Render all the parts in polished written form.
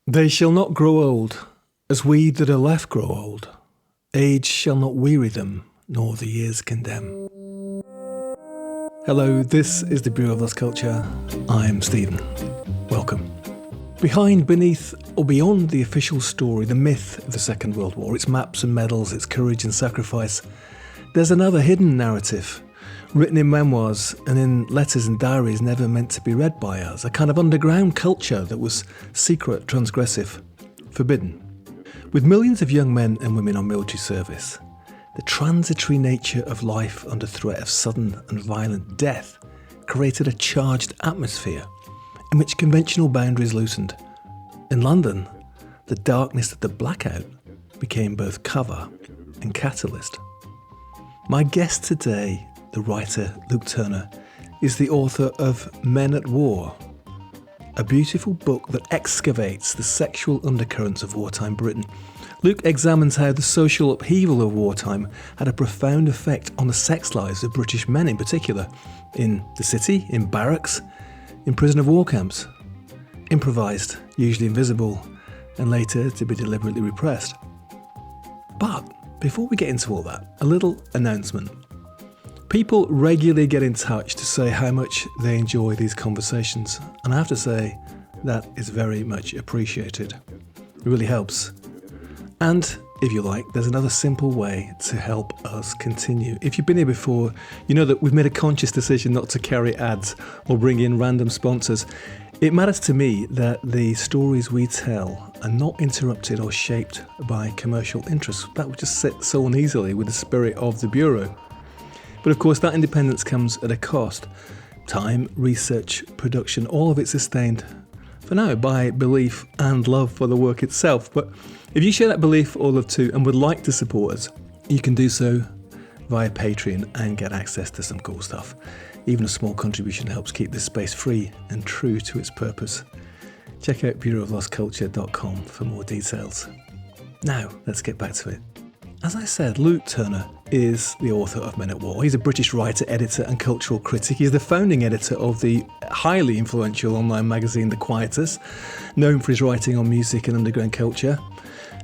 They shall not grow old, as we that are left grow old. Age shall not weary them, nor the years condemn. Hello, this is the Bureau of Lost Culture. I'm Stephen. Welcome. Behind, beneath, or beyond the official story, the myth of the Second World War, its maps and medals, its courage and sacrifice, there's another hidden narrative, written in memoirs and in letters and diaries never meant to be read by us, a kind of underground culture that was secret, transgressive, forbidden. With millions of young men and women on military service, the transitory nature of life under threat of sudden and violent death created a charged atmosphere in which conventional boundaries loosened. In London, the darkness of the blackout became both cover and catalyst. My guest today, the writer Luke Turner, is the author of Men at War, a beautiful book that excavates the sexual undercurrents of wartime Britain. Luke examines how the social upheaval of wartime had a profound effect on the sex lives of British men in particular, in the city, in barracks, in prison of war camps, improvised, usually invisible, and later to be deliberately repressed. But before we get into all that, a little announcement. People regularly get in touch to say how much they enjoy these conversations, and I have to say that is very much appreciated. It really helps. And if you like, there's another simple way to help us continue. If you've been here before, you know that we've made a conscious decision not to carry ads or bring in random sponsors. It matters to me that the stories we tell are not interrupted or shaped by commercial interests. That would just sit so uneasily with the spirit of the Bureau. But of course, that independence comes at a cost. Time, research, production, all of it sustained, for now, by belief and love for the work itself. But if you share that belief or love too and would like to support us, you can do so via Patreon and get access to some cool stuff. Even a small contribution helps keep this space free and true to its purpose. Check out bureauoflostculture.com for more details. Now, let's get back to it. As I said, Luke Turner is the author of Men at War. He's a British writer, editor and cultural critic. He's the founding editor of the highly influential online magazine The Quietus, known for his writing on music and underground culture,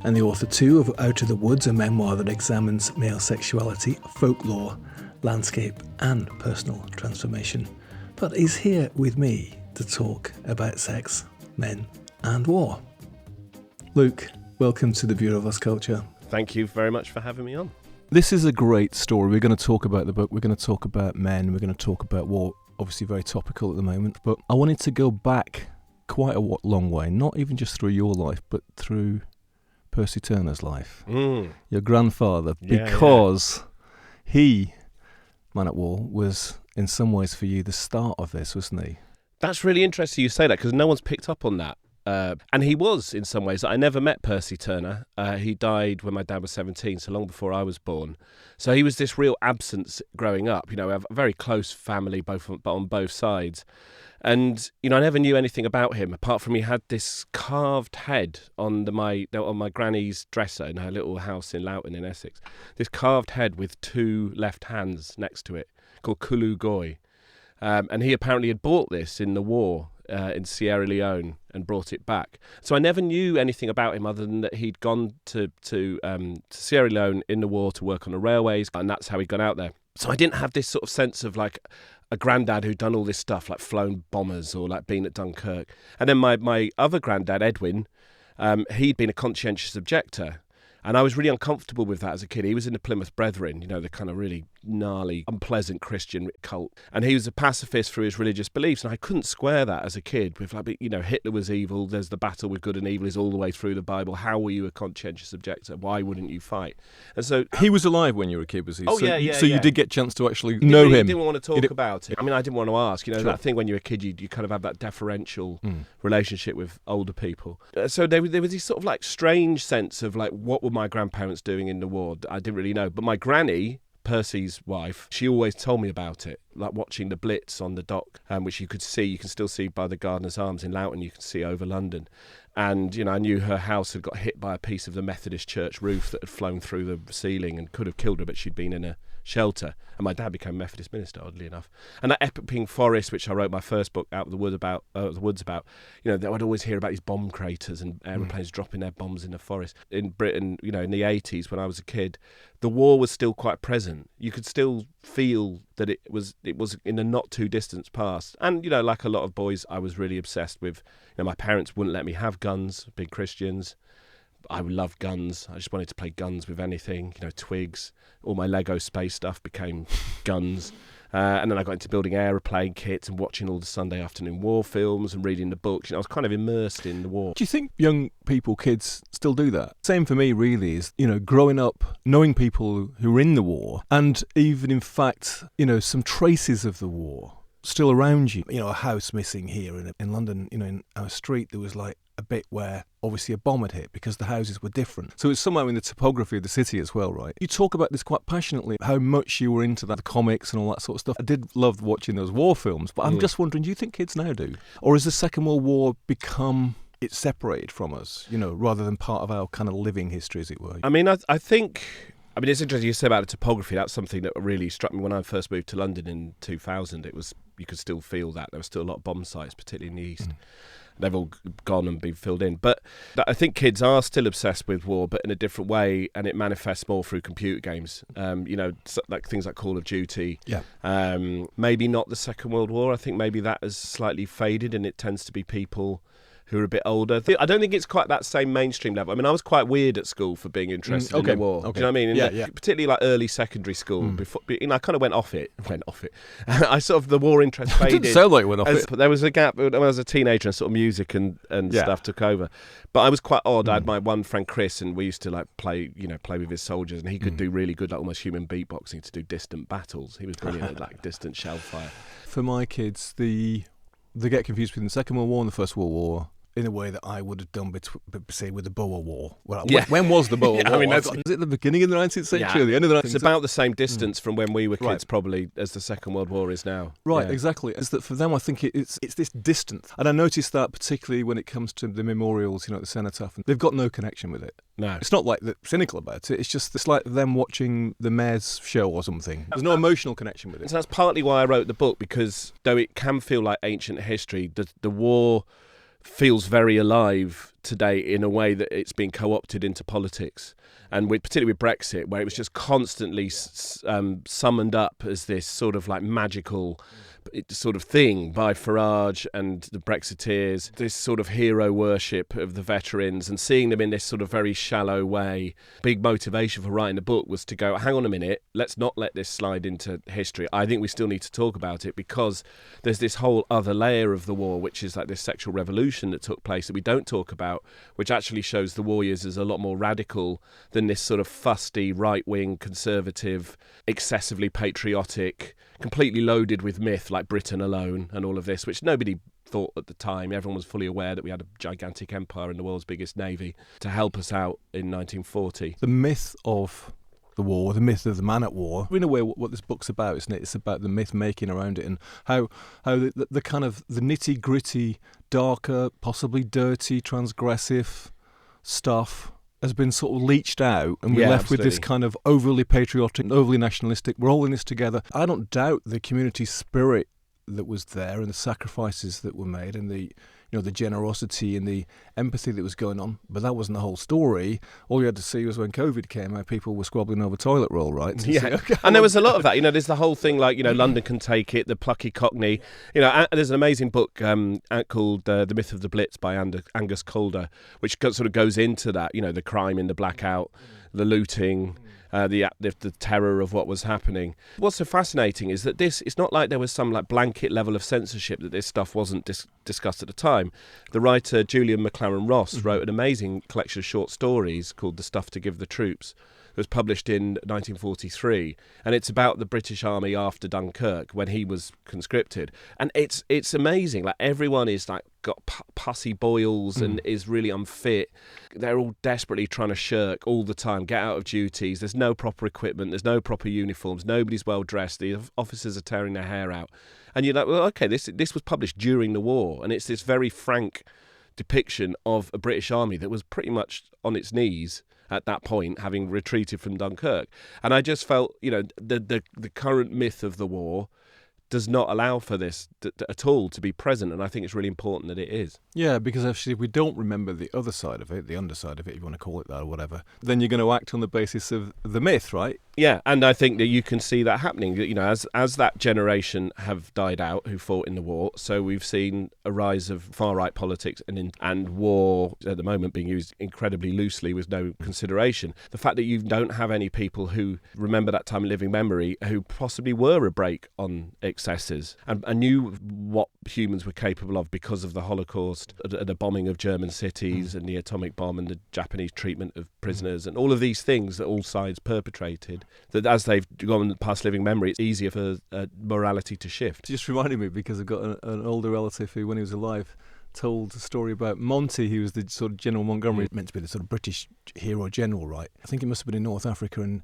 and the author too of Out of the Woods, a memoir that examines male sexuality, folklore, landscape and personal transformation. But he's here with me to talk about sex, men and war. Luke, welcome to the Bureau of Lost Culture. Thank you very much for having me on. This is a great story. We're going to talk about the book, we're going to talk about men, we're going to talk about war, obviously very topical at the moment, but I wanted to go back quite a long way, not even just through your life, but through Percy Turner's life, your grandfather, because he, Man at War, was in some ways for you the start of this, wasn't he? That's really interesting you say that, because no one's picked up on that. And he was, in some ways. I never met Percy Turner. He died when my dad was 17, so long before I was born. So he was this real absence growing up. You know, a very close family, on both sides. And, you know, I never knew anything about him, apart from he had this carved head on my granny's dresser in her little house in Loughton in Essex. This carved head with two left hands next to it, called Kulu Goy. And he apparently had bought this in the war in Sierra Leone and brought it back. So I never knew anything about him other than that he'd gone to Sierra Leone in the war to work on the railways, and that's how he'd gone out there. So I didn't have this sort of sense of like a granddad who'd done all this stuff, like flown bombers or like been at Dunkirk. And then my other granddad, Edwin, he'd been a conscientious objector. And I was really uncomfortable with that as a kid. He was in the Plymouth Brethren, you know, the kind of really gnarly, unpleasant Christian cult. And he was a pacifist through his religious beliefs. And I couldn't square that as a kid with, like, you know, Hitler was evil. There's the battle with good and evil is all the way through the Bible. How were you a conscientious objector? Why wouldn't you fight? And so he was alive when you were a kid, was he? Oh, so, yeah. So you did get a chance to actually know him. You didn't want to talk about it. I mean, I didn't want to ask. You know, that thing when you're a kid, you kind of have that deferential relationship with older people. So there was this sort of like strange sense of like, what were my grandparents doing in the war? I didn't really know. But my granny, Percy's wife, she always told me about it, like watching the Blitz on the dock, which you can still see by the Gardener's Arms in Loughton, you can see over London. And, you know, I knew her house had got hit by a piece of the Methodist church roof that had flown through the ceiling and could have killed her, but she'd been in a shelter. And my dad became a Methodist minister, oddly enough. And that Epping Forest, which I wrote my first book, Out of the Woods about, I'd always hear about these bomb craters and aeroplanes dropping their bombs in the forest. In Britain, in the 80s when I was a kid, the war was still quite present. You could still feel that it was in a not too distant past. And, like a lot of boys, I was really obsessed with, my parents wouldn't let me have guns, big Christians. I loved guns. I just wanted to play guns with anything, twigs. All my Lego space stuff became guns. And then I got into building aeroplane kits and watching all the Sunday afternoon war films and reading the books. I was kind of immersed in the war. Do you think young people, kids, still do that? Same for me, really, is, growing up, knowing people who were in the war, and even, in fact, some traces of the war still around you. A house missing here in London, in our street, there was like a bit where obviously a bomb had hit because the houses were different. So it's somehow in the topography of the city as well, right? You talk about this quite passionately, how much you were into that, the comics and all that sort of stuff. I did love watching those war films, but I'm just wondering, do you think kids now do? Or has the Second World War become... it's separated from us, rather than part of our kind of living history, as it were? I think it's interesting you say about the topography. That's something that really struck me when I first moved to London in 2000. You could still feel that. There were still a lot of bomb sites, particularly in the east. They've all gone and been filled in. But I think kids are still obsessed with war, but in a different way, and it manifests more through computer games. Like things like Call of Duty. Yeah. Maybe not the Second World War. I think maybe that has slightly faded, and it tends to be people who are a bit older. I don't think it's quite that same mainstream level. I was quite weird at school for being interested in the war. Okay. Do you know what I mean? Yeah. Particularly like early secondary school. Before, I kind of went off it. I sort of, the war interest faded. It didn't sound like it went off it. There was a gap when I was a teenager and sort of music and stuff took over. But I was quite odd. I had my one friend Chris, and we used to like play with his soldiers, and he could do really good, like almost human beatboxing to do distant battles. He was brilliant at like distant shell fire. For my kids, they get confused between the Second World War and the First World War in a way that I would have done, say, with the Boer War. When was the Boer War? Is it the beginning of the 19th century or the end of the 19th century? It's about the same distance from when we were kids, probably, as the Second World War is now. Right, exactly. It's that for them, I think it's this distance. And I noticed that particularly when it comes to the memorials, at the cenotaph, they've got no connection with it. No. It's not like they're cynical about it. It's like them watching the Mayor's show or something. There's no emotional connection with it. So that's partly why I wrote the book, because though it can feel like ancient history, the war feels very alive today in a way that it's been co-opted into politics, and particularly with Brexit, where it was just constantly summoned up as this sort of like magical sort of thing by Farage and the Brexiteers, this sort of hero worship of the veterans, and seeing them in this sort of very shallow way. Big motivation for writing the book was to go, hang on a minute, let's not let this slide into history. I think we still need to talk about it, because there's this whole other layer of the war, which is like this sexual revolution that took place that we don't talk about, which actually shows the warriors as a lot more radical than this sort of fusty, right-wing, conservative, excessively patriotic, completely loaded with myth like Britain Alone and all of this, which nobody thought at the time. Everyone was fully aware that we had a gigantic empire and the world's biggest navy to help us out in 1940. The myth of the war, the myth of the man at war, in a way what this book's about, isn't it? It's about the myth making around it, and how the kind of the nitty gritty, darker, possibly dirty, transgressive stuff has been sort of leached out, and we're left with this kind of overly patriotic, overly nationalistic, we're all in this together. I don't doubt the community spirit that was there, and the sacrifices that were made, and the generosity and the empathy that was going on, but that wasn't the whole story. All you had to see was when COVID came, how people were squabbling over toilet roll, right? And there was a lot of that. There's the whole thing like, London Can Take It, the plucky Cockney. There's an amazing book out called The Myth of the Blitz by Angus Calder, which sort of goes into that, the crime in the blackout, the looting, the terror of what was happening. What's so fascinating is that it's not like there was some like blanket level of censorship that this stuff wasn't discussed at the time. The writer Julian McLaren Ross wrote an amazing collection of short stories called The Stuff to Give the Troops. It was published in 1943, and it's about the British Army after Dunkirk when he was conscripted. And it's amazing. Like, everyone is like got pussy boils and is really unfit. They're all desperately trying to shirk all the time, get out of duties. There's no proper equipment. There's no proper uniforms. Nobody's well dressed. The officers are tearing their hair out. And you're like, well, okay, this was published during the war, and it's this very frank depiction of a British army that was pretty much on its knees at that point, having retreated from Dunkirk. And I just felt, the current myth of the war does not allow for this at all to be present, and I think it's really important that it is. Yeah, because actually if we don't remember the other side of it, the underside of it, if you want to call it that or whatever, then you're going to act on the basis of the myth, right? Yeah, and I think that you can see that happening. As that generation have died out who fought in the war, so we've seen a rise of far-right politics and war at the moment being used incredibly loosely with no consideration. The fact that you don't have any people who remember that time in living memory who possibly were a break on excesses and knew what humans were capable of because of the Holocaust, the bombing of German cities and the atomic bomb and the Japanese treatment of prisoners and all of these things that all sides perpetrated, that as they've gone past living memory, it's easier for morality to shift. Just reminded me, because I've got an older relative who, when he was alive, told a story about Monty. He was the sort of General Montgomery, meant to be the sort of British hero general, right? I think it must have been in North Africa, and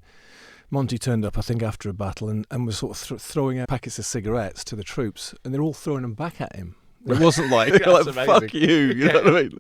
Monty turned up, I think, after a battle and was sort of throwing out packets of cigarettes to the troops, and they're all throwing them back at him. It wasn't like, fuck you, you know what I mean?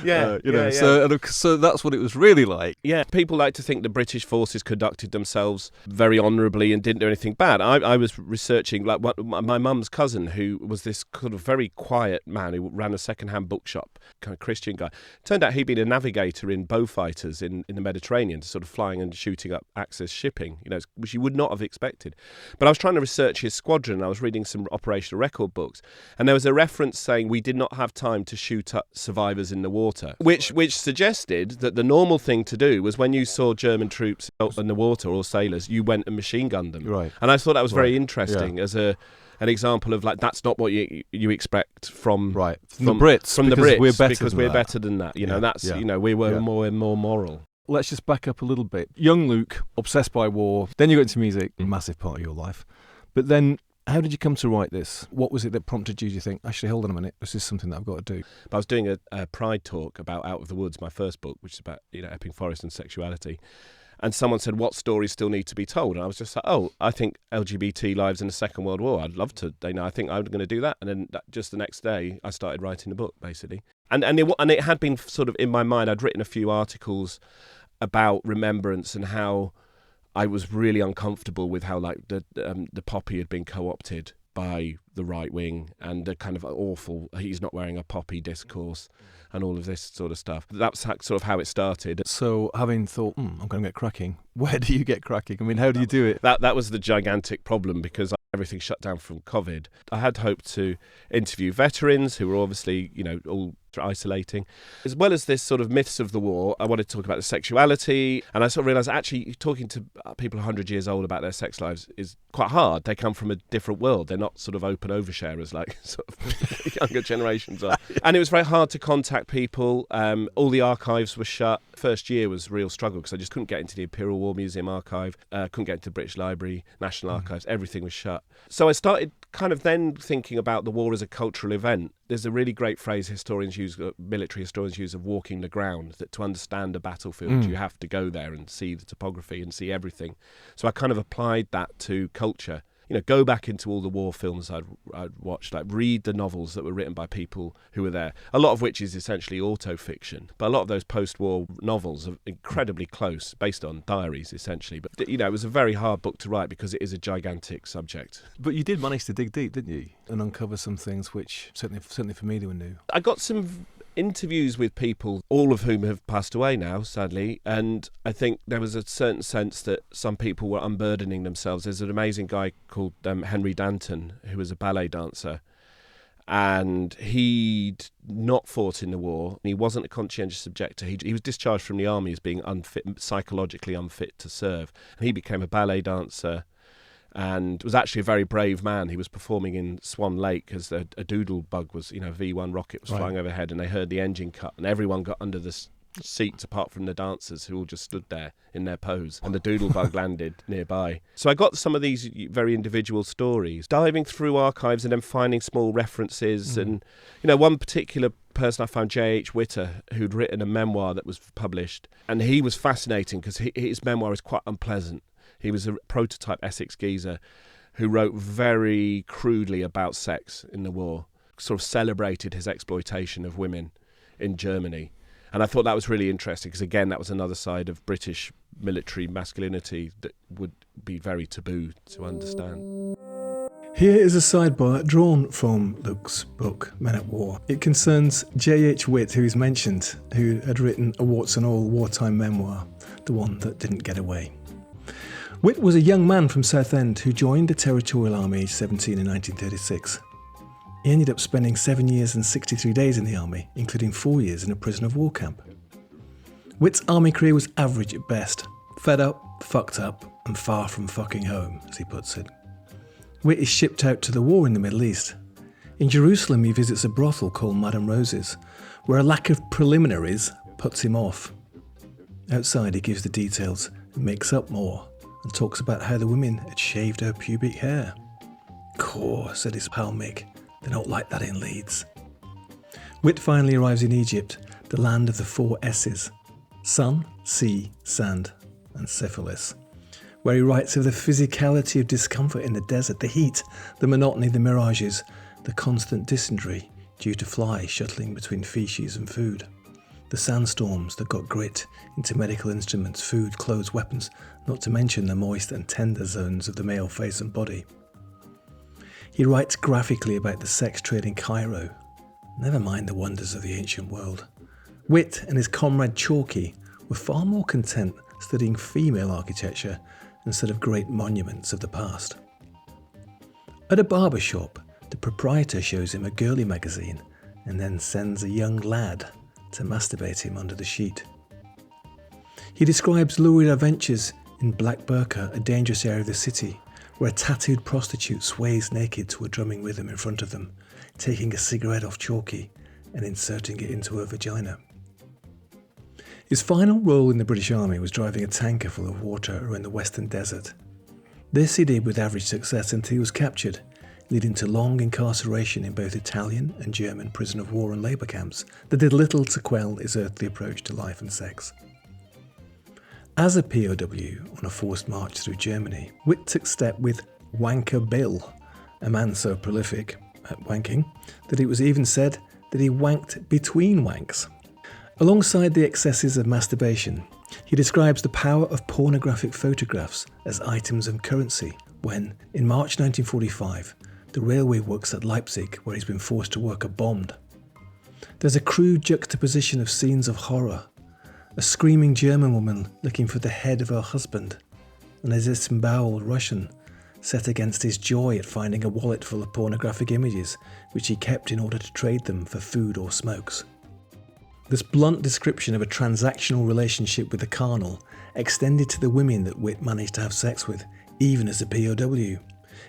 Yeah. So that's what it was really like. Yeah, people like to think the British forces conducted themselves very honourably and didn't do anything bad. I was researching, like, my mum's cousin, who was this kind of very quiet man who ran a second-hand bookshop, kind of Christian guy. Turned out he'd been a navigator in Beaufighters in the Mediterranean, sort of flying and shooting up Axis shipping, which you would not have expected. But I was trying to research his squadron, and I was reading some operational record books, and there was a reference saying we did not have time to shoot up survivors in the water, which suggested that the normal thing to do was when you saw German troops in the water or sailors, you went and machine gunned them. Right. And I thought that was very interesting as an example of, like, that's not what you expect from the Brits. From the Brits, we're better than that. We were more moral. Let's just back up a little bit. Young Luke, obsessed by war. Then you got into music, massive part of your life. But then, how did you come to write this? What was it that prompted you to think, actually, hold on a minute, this is something that I've got to do? I was doing a Pride talk about Out of the Woods, my first book, which is about Epping Forest and sexuality. And someone said, what stories still need to be told? And I was just like, I think LGBT lives in the Second World War. I'd love to. I think I'm going to do that. And then just the next day, I started writing the book, basically. And it had been sort of in my mind. I'd written a few articles about remembrance and how I was really uncomfortable with how, like, the poppy had been co-opted by the right wing, and the kind of awful he's not wearing a poppy discourse and all of this sort of stuff. That's sort of how it started. So having thought, I'm going to get cracking, where do you get cracking? I mean, how do you do it? That was the gigantic problem, because everything shut down from COVID. I had hoped to interview veterans who were obviously, all isolating, as well as this sort of myths of the war. I wanted to talk about the sexuality, and I sort of realised actually talking to people 100 years old about their sex lives is quite hard. They come from a different world. They're not sort of open oversharers like sort of younger generations are. And it was very hard to contact people. All the archives were shut. First year was a real struggle because I just couldn't get into the Imperial War Museum archive, couldn't get into the British Library, National Archives, everything was shut. So I started kind of then thinking about the war as a cultural event. There's a really great phrase military historians use of walking the ground, that to understand a battlefield you have to go there and see the topography and see everything. So I kind of applied that to culture. Go back into all the war films I'd watched, like read the novels that were written by people who were there, a lot of which is essentially auto-fiction. But a lot of those post-war novels are incredibly close, based on diaries, essentially. But, it was a very hard book to write because it is a gigantic subject. But you did manage to dig deep, didn't you? And uncover some things which, certainly for me, they were new. I got some interviews with people, all of whom have passed away now, sadly, and I think there was a certain sense that some people were unburdening themselves. There's an amazing guy called Henry Danton, who was a ballet dancer, and he'd not fought in the war. He wasn't a conscientious objector. He was discharged from the army as being psychologically unfit to serve, and he became a ballet dancer and was actually a very brave man. He was performing in Swan Lake as a doodle bug was, a V1 rocket was flying overhead, and they heard the engine cut, and everyone got under the seats apart from the dancers, who all just stood there in their pose, and the doodle bug landed nearby. So I got some of these very individual stories, diving through archives and then finding small references. And, one particular person I found, J.H. Witter, who'd written a memoir that was published, and he was fascinating because his memoir is quite unpleasant. He was a prototype Essex geezer who wrote very crudely about sex in the war, sort of celebrated his exploitation of women. in Germany. And I thought that was really interesting because, again, that was another side of British military masculinity that would be very taboo to understand. Here is a sidebar drawn from Luke's book, Men at War. It concerns J.H. Witt, who is mentioned, who had written a warts and all wartime memoir, the one that didn't get away. Witt was a young man from Southend who joined the Territorial Army aged 17 in 1936. He ended up spending 7 years and 63 days in the army, including 4 years in a prisoner of war camp. Witt's army career was average at best, fed up, fucked up, and far from fucking home, as he puts it. Witt is shipped out to the war in the Middle East. In Jerusalem, he visits a brothel called Madame Rose's, where a lack of preliminaries puts him off. Outside, he gives the details and makes up more, and talks about how the women had shaved her pubic hair. "Core," said his pal Mick, "they don't like that in Leeds." Witt finally arrives in Egypt, the land of the 4 S's: sun, sea, sand, and syphilis, where he writes of the physicality of discomfort in the desert, the heat, the monotony, the mirages, the constant dysentery due to flies shuttling between feces and food, the sandstorms that got grit into medical instruments, food, clothes, weapons, not to mention the moist and tender zones of the male face and body. He writes graphically about the sex trade in Cairo, never mind the wonders of the ancient world. Witt and his comrade Chalky were far more content studying female architecture instead of great monuments of the past. At a barber shop, the proprietor shows him a girly magazine and then sends a young lad to masturbate him under the sheet. He describes lurid adventures in Black Burqa, a dangerous area of the city, where a tattooed prostitute sways naked to a drumming rhythm in front of them, taking a cigarette off Chalky and inserting it into her vagina. His final role in the British Army was driving a tanker full of water around the Western Desert. This he did with average success until he was captured, leading to long incarceration in both Italian and German prison of war and labour camps that did little to quell his earthly approach to life and sex. As a POW on a forced march through Germany, Witt took step with Wanker Bill, a man so prolific at wanking that it was even said that he wanked between wanks. Alongside the excesses of masturbation, he describes the power of pornographic photographs as items of currency when, in March 1945, the railway works at Leipzig, where he's been forced to work, are bombed. There's a crude juxtaposition of scenes of horror, a screaming German woman looking for the head of her husband, and a disemboweled Russian set against his joy at finding a wallet full of pornographic images, which he kept in order to trade them for food or smokes. This blunt description of a transactional relationship with the carnal extended to the women that Witt managed to have sex with, even as a POW.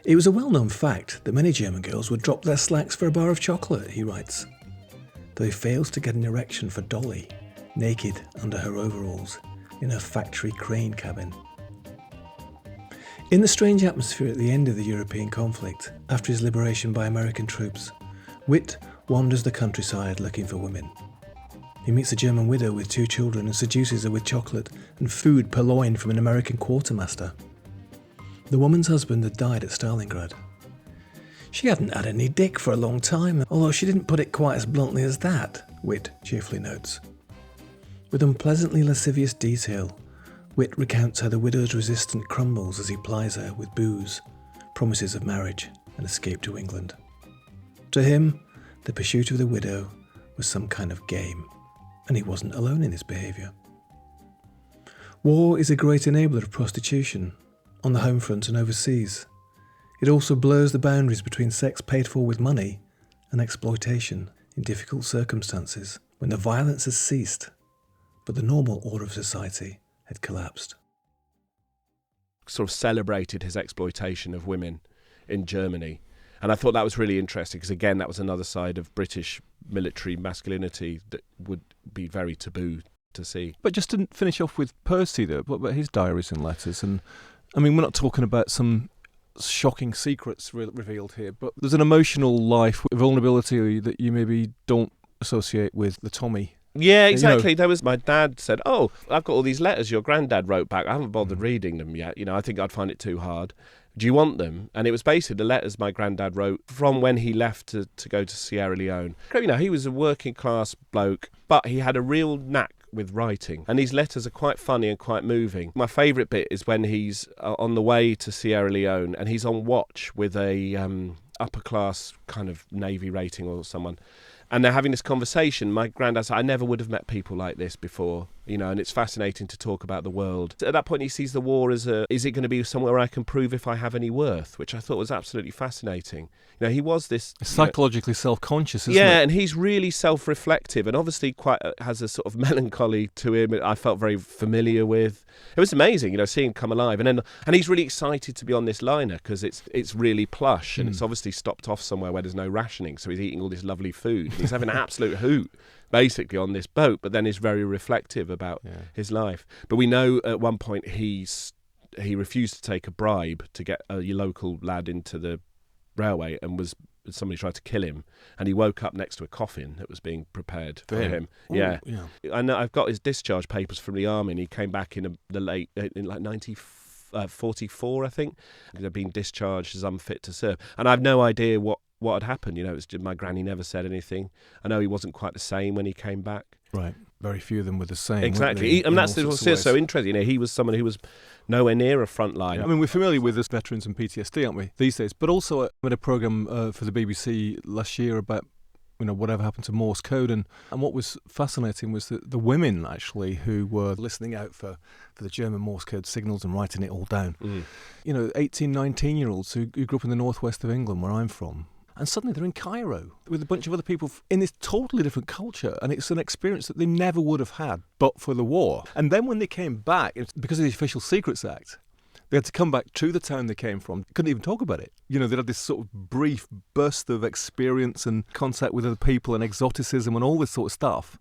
It was a well-known fact that many German girls would drop their slacks for a bar of chocolate, he writes, though he fails to get an erection for Dolly, naked under her overalls, in her factory crane cabin. In the strange atmosphere at the end of the European conflict, after his liberation by American troops, Witt wanders the countryside looking for women. He meets a German widow with 2 children and seduces her with chocolate and food purloined from an American quartermaster. The woman's husband had died at Stalingrad. She hadn't had any dick for a long time, although she didn't put it quite as bluntly as that, Witt cheerfully notes. With unpleasantly lascivious detail, Witt recounts how the widow's resistance crumbles as he plies her with booze, promises of marriage, and escape to England. To him, the pursuit of the widow was some kind of game, and he wasn't alone in his behaviour. War is a great enabler of prostitution, on the home front and overseas. It also blurs the boundaries between sex paid for with money and exploitation in difficult circumstances when the violence has ceased, but the normal order of society had collapsed. Sort of celebrated his exploitation of women in Germany. And I thought that was really interesting because, again, that was another side of British military masculinity that would be very taboo to see. But just to finish off with Percy, though, what about his diaries and letters? And I mean, we're not talking about some shocking secrets revealed here, but there's an emotional life, vulnerability that you maybe don't associate with the Tommy. Yeah, exactly. There was, my dad said, "Oh, I've got all these letters your granddad wrote back. I haven't bothered reading them yet. I think I'd find it too hard." Do you want them? And it was basically the letters my granddad wrote from when he left to go to Sierra Leone. He was a working class bloke, but he had a real knack with writing. And these letters are quite funny and quite moving. My favourite bit is when he's on the way to Sierra Leone and he's on watch with a upper class kind of Navy rating or someone. And they're having this conversation. My granddad said, I never would have met people like this before, and it's fascinating to talk about the world. At that point, he sees the war as is it going to be somewhere I can prove if I have any worth, which I thought was absolutely fascinating. He was this... Psychologically self-conscious, isn't it? Yeah, and he's really self-reflective and obviously quite has a sort of melancholy to him I felt very familiar with. It was amazing, seeing him come alive. And he's really excited to be on this liner because it's really plush and it's obviously stopped off somewhere where there's no rationing, so he's eating all this lovely food. He's having an absolute hoot, basically, on this boat, but then he's very reflective about his life. But we know at one point he refused to take a bribe to get a local lad into the railway and somebody tried to kill him, and he woke up next to a coffin that was being prepared for him. Ooh, yeah. Yeah. I know I've got his discharge papers from the army, and he came back in like 1944, I think. He'd been discharged as unfit to serve, and I have no idea what had happened. It was just my granny never said anything. I know he wasn't quite the same when he came back. Right. Very few of them were the same. Exactly. That's what's so interesting. He was someone who was nowhere near a front line. Yeah. I mean, we're familiar with this veterans and PTSD, aren't we, these days? But also, I made a programme for the BBC last year about, whatever happened to Morse code. And what was fascinating was that the women, actually, who were listening out for the German Morse code signals and writing it all down. 18, 19-year-olds who grew up in the northwest of England, where I'm from. And suddenly they're in Cairo with a bunch of other people in this totally different culture. And it's an experience that they never would have had but for the war. And then when they came back, because of the Official Secrets Act, they had to come back to the town they came from. Couldn't even talk about it. They had this sort of brief burst of experience and contact with other people and exoticism and all this sort of stuff.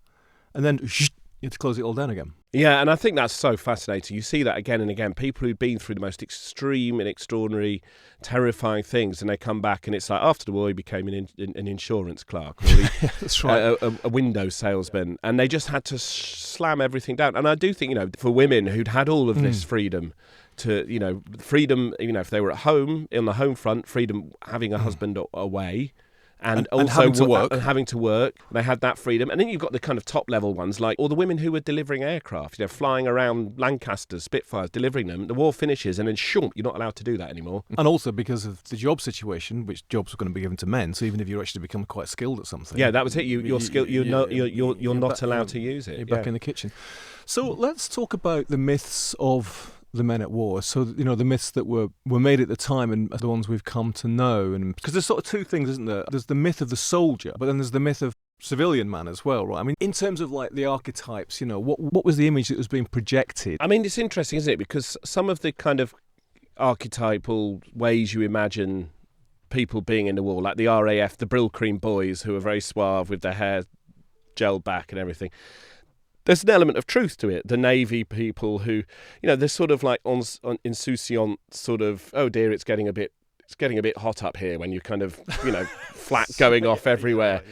And then you had to close it all down again. Yeah, and I think that's so fascinating. You see that again and again. People who've been through the most extreme and extraordinary, terrifying things, and they come back, and it's like after the war he became an insurance clerk, or that's right, a window salesman, and they just had to slam everything down. And I do think, for women who'd had all of this freedom to, freedom, if they were at home, on the home front, freedom having a husband away. And also having to work. They had that freedom. And then you've got the kind of top level ones, like all the women who were delivering aircraft, flying around Lancasters, Spitfires, delivering them. The war finishes and then you're not allowed to do that anymore. And also because of the job situation, which jobs were going to be given to men. So even if you actually become quite skilled at something. Yeah, that was it. You're skilled. You're not allowed to use it. You're back in the kitchen. So let's talk about the myths of the men at war. So, the myths that were made at the time and the ones we've come to know. And because there's sort of two things, isn't there? There's the myth of the soldier, but then there's the myth of civilian man as well, right? I mean, in terms of like the archetypes, what was the image that was being projected? I mean, it's interesting, isn't it? Because some of the kind of archetypal ways you imagine people being in the war, like the RAF, the Brill Cream boys who are very suave with their hair gelled back and everything. There's an element of truth to it. The Navy people who, they're sort of like on insouciant sort of, oh dear, it's getting a bit hot up here when you kind of, flat going off everywhere.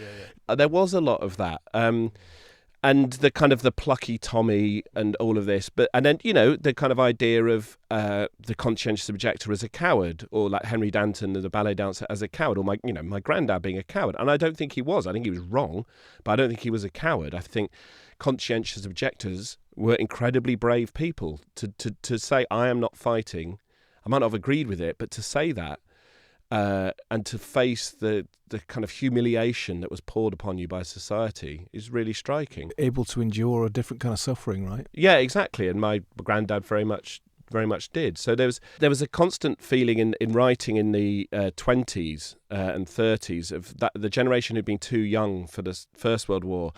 Yeah. There was a lot of that. And the kind of the plucky Tommy and all of this. And then, the kind of idea of the conscientious objector as a coward, or like Henry Danton, the ballet dancer, as a coward, or my granddad being a coward. And I don't think he was. I think he was wrong, but I don't think he was a coward. I think conscientious objectors were incredibly brave people to say, I am not fighting. I might not have agreed with it, but to say that and to face the kind of humiliation that was poured upon you by society is really striking. Able to endure a different kind of suffering, right? Yeah, exactly. And my granddad very much did. So there was a constant feeling in writing in the 20s and 30s of that the generation who'd been too young for the First World War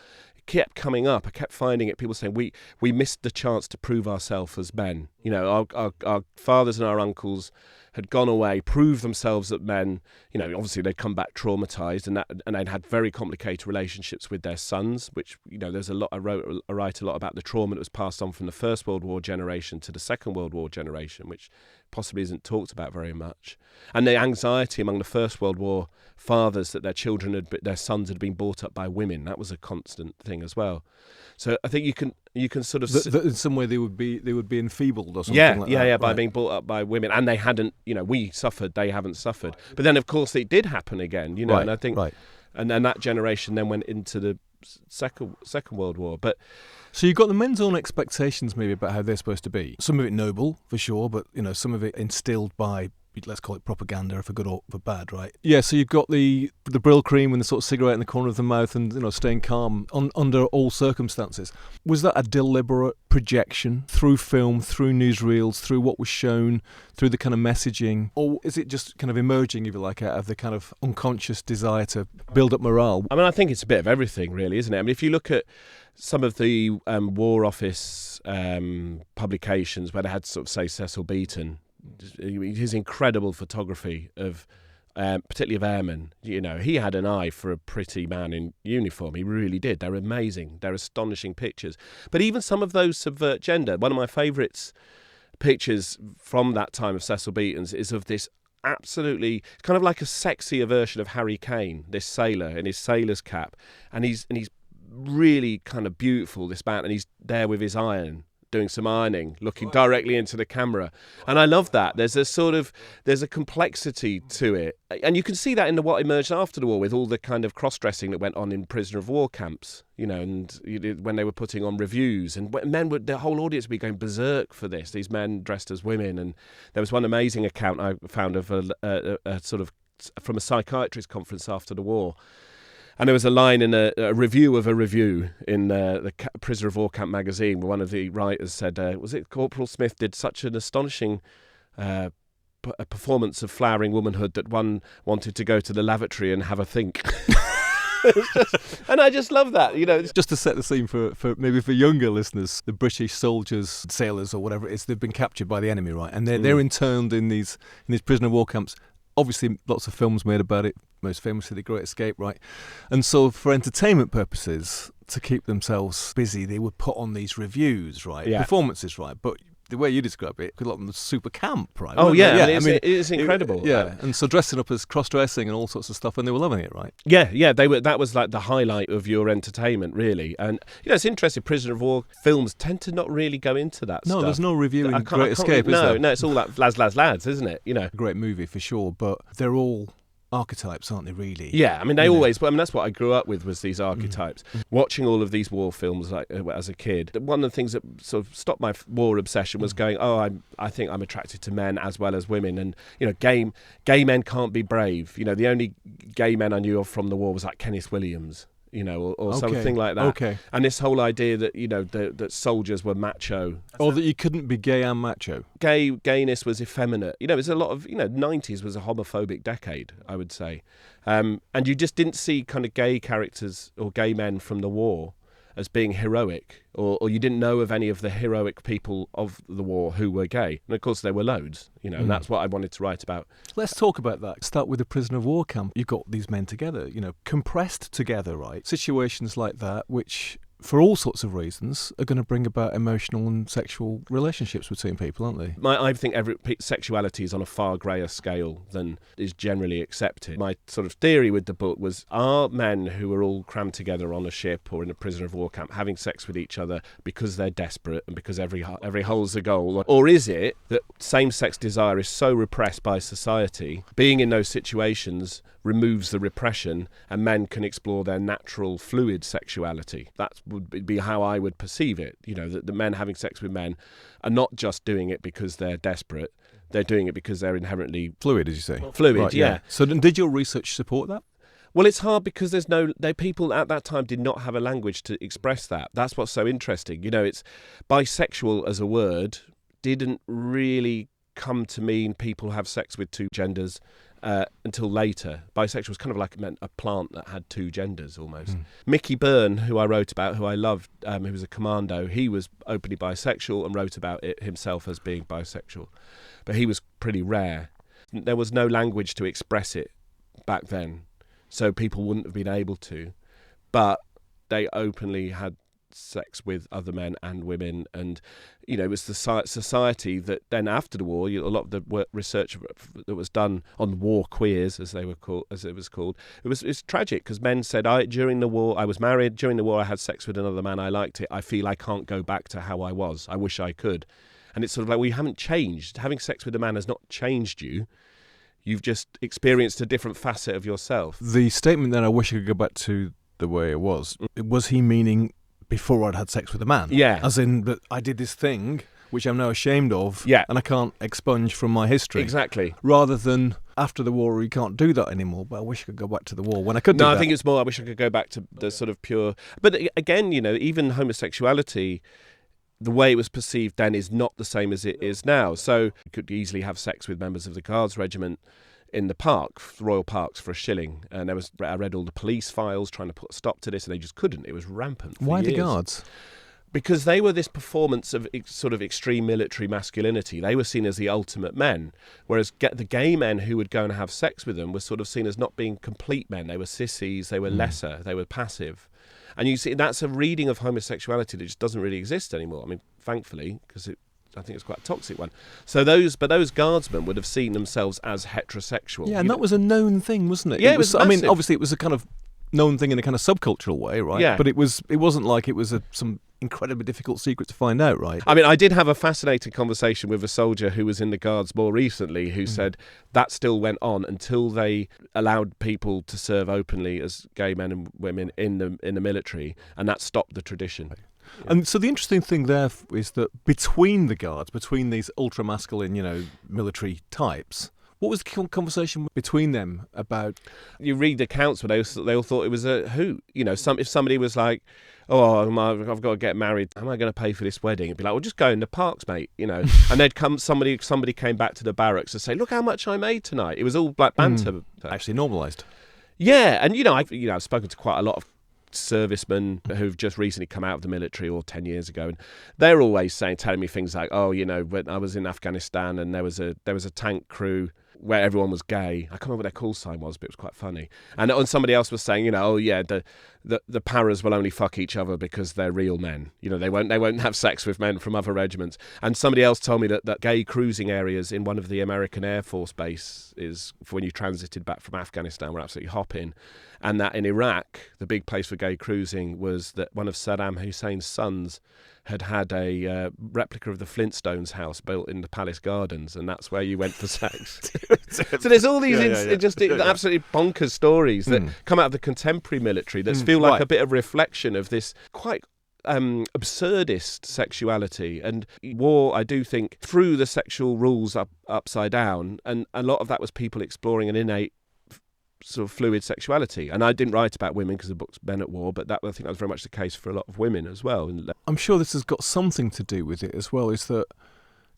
kept coming up. I kept finding it. People saying we missed the chance to prove ourselves as men. Our fathers and our uncles had gone away, proved themselves as men. Obviously they'd come back traumatized, and they'd had very complicated relationships with their sons. Which there's a lot. I write a lot about the trauma that was passed on from the First World War generation to the Second World War generation, which possibly isn't talked about very much. And the anxiety among the First World War fathers that their sons had been brought up by women. That was a constant thing as well. So I think you can, You can sort of That in some way they would be enfeebled or something like that. by being brought up by women, and they hadn't, we suffered, they haven't suffered. But then, of course, it did happen again, Right, and I think, right. and then that generation then went into the Second World War. But So you've got the men's own expectations maybe about how they're supposed to be. Some of it noble, for sure, but, some of it instilled by, let's call it propaganda, for good or for bad, right? Yeah, so you've got the Brill cream and the sort of cigarette in the corner of the mouth and, staying calm under all circumstances. Was that a deliberate projection through film, through newsreels, through what was shown, through the kind of messaging? Or is it just kind of emerging, if you like, out of the kind of unconscious desire to build up morale? I mean, I think it's a bit of everything, really, isn't it? I mean, if you look at some of the War Office publications where they had sort of, say, Cecil Beaton, his incredible photography of particularly of airmen, he had an eye for a pretty man in uniform. He really did. They're amazing. They're astonishing pictures. But even some of those subvert gender. One of my favourites pictures from that time of Cecil Beaton's is of this absolutely kind of like a sexier version of Harry Kane, this sailor in his sailor's cap, and he's really kind of beautiful, this man, and he's there with his iron, doing some ironing, looking directly into the camera. And I love that. There's a complexity to it. And you can see that in what emerged after the war with all the kind of cross-dressing that went on in prisoner of war camps, and when they were putting on reviews. And the whole audience would be going berserk for this, these men dressed as women. And there was one amazing account I found of a sort of from a psychiatrist conference after the war. And there was a line in a review of a review in the Prisoner of War Camp magazine where one of the writers said, was it Corporal Smith did such an astonishing performance of flowering womanhood that one wanted to go to the lavatory and have a think. And I just love that, Just to set the scene for maybe for younger listeners, the British soldiers, sailors or whatever it is, they've been captured by the enemy, right? And they're interned in these prisoner of war camps. Obviously, lots of films made about it, most famously The Great Escape, right? And so for entertainment purposes, to keep themselves busy, they would put on these reviews, right? Yeah. Performances, right? But the way you describe it, a lot of them was super camp, right? Oh, yeah. I mean, it's incredible. And so dressing up as cross-dressing and all sorts of stuff, and they were loving it, right? Yeah, they were. That was like the highlight of your entertainment, really. And it's interesting. Prisoner of War films tend to not really go into that stuff. No, there's no review in Great Escape, is there? No, it's all like lads, isn't it? A great movie for sure, but they're all archetypes, aren't they, really? Yeah, I mean, that's what I grew up with, was these archetypes. Watching all of these war films as a kid, one of the things that sort of stopped my war obsession was going, I think I'm attracted to men as well as women, and gay men can't be brave. The only gay men I knew of from the war was like Kenneth Williams, or something like that. Okay. And this whole idea that that soldiers were macho, or that you couldn't be gay and macho. Gayness was effeminate. There's a lot of 90s was a homophobic decade, I would say, and you just didn't see kind of gay characters or gay men from the war as being heroic, or you didn't know of any of the heroic people of the war who were gay. And of course there were loads, and that's what I wanted to write about. Let's talk about that. Start with the prisoner of war camp. You've got these men together, compressed together, right? Situations like that, which for all sorts of reasons are going to bring about emotional and sexual relationships between people, aren't they? I think sexuality is on a far greyer scale than is generally accepted. My sort of theory with the book was, are men who are all crammed together on a ship or in a prisoner of war camp having sex with each other because they're desperate and because every hole's a goal? Or is it that same-sex desire is so repressed by society, being in those situations removes the repression and men can explore their natural fluid sexuality? That would be how I would perceive it. That the men having sex with men are not just doing it because they're desperate, they're doing it because they're inherently fluid, as you say. Fluid, right, yeah. So did your research support that? Well, it's hard because people at that time did not have a language to express that. That's what's so interesting. It's bisexual as a word didn't really come to mean people have sex with two genders until later. Bisexual was kind of like meant a plant that had two genders almost. Mickey Byrne, who I wrote about, who I loved, who was a commando, he was openly bisexual and wrote about it himself as being bisexual. But he was pretty rare. There was no language to express it back then, so people wouldn't have been able to. But they openly had sex with other men and women. And, it was the society that then after the war, a lot of the research that was done on war queers, as it was called, it's tragic because men said, during the war, I was married, during the war I had sex with another man, I liked it, I feel I can't go back to how I was, I wish I could. And it's sort of like, well, you haven't changed. Having sex with a man has not changed you. You've just experienced a different facet of yourself. The statement that I wish I could go back to the way it was he meaning before I'd had sex with a man? Yeah. As in that I did this thing, which I'm now ashamed of, yeah, and I can't expunge from my history. Exactly. Rather than after the war, you can't do that anymore, but I wish I could go back to the war when I could do that. No, I think it's more, I wish I could go back to the sort of pure... But again, even homosexuality, the way it was perceived then is not the same as it is now. So you could easily have sex with members of the Guards Regiment in the park, Royal Parks, for a shilling. And I read all the police files trying to put a stop to this, and they just couldn't. It was rampant for Why years. the Guards? Because they were this performance of sort of extreme military masculinity. They were seen as the ultimate men, whereas the gay men who would go and have sex with them were sort of seen as not being complete men. They were sissies, they were lesser, they were passive. And you see, that's a reading of homosexuality that just doesn't really exist anymore. I mean, thankfully, because I think it's quite a toxic one. So those guardsmen would have seen themselves as heterosexual. Yeah, and that was a known thing, wasn't it? Yeah, it was I mean, massive. obviously, it was a kind of known thing in a kind of subcultural way, right? Yeah. But it wasn't like it was some incredibly difficult secret to find out, right? I mean, I did have a fascinating conversation with a soldier who was in the Guards more recently who said that still went on until they allowed people to serve openly as gay men and women in the military, and that stopped the tradition. Yeah. And so the interesting thing there is that between the Guards, between these ultra-masculine, military types, what was the conversation between them about? You read accounts where they all thought it was a hoot. If somebody was like, "Oh, I've got to get married. How am I going to pay for this wedding?" It'd be like, "Well, just go in the parks, mate." And they'd come. Somebody came back to the barracks and say, "Look how much I made tonight." It was all like banter. Actually normalised. Yeah, and I've spoken to quite a lot of servicemen who've just recently come out of the military or 10 years ago, and they're always telling me things like, when I was in Afghanistan and there was a tank crew where everyone was gay. I can't remember what their call sign was, but it was quite funny. And somebody else was saying, the paras will only fuck each other because they're real men. They won't have sex with men from other regiments. And somebody else told me that gay cruising areas in one of the American Air Force bases for when you transited back from Afghanistan were absolutely hopping. And that in Iraq, the big place for gay cruising was that one of Saddam Hussein's sons had a replica of the Flintstones house built in the Palace Gardens, and that's where you went for sex. So there's all these absolutely bonkers stories that come out of the contemporary military that feel like a bit of reflection of this quite absurdist sexuality. And war, I do think, threw the sexual rules upside down, and a lot of that was people exploring an innate sort of fluid sexuality. And I didn't write about women because the book's Men at War, but I think that was very much the case for a lot of women as well. I'm sure this has got something to do with it as well, is that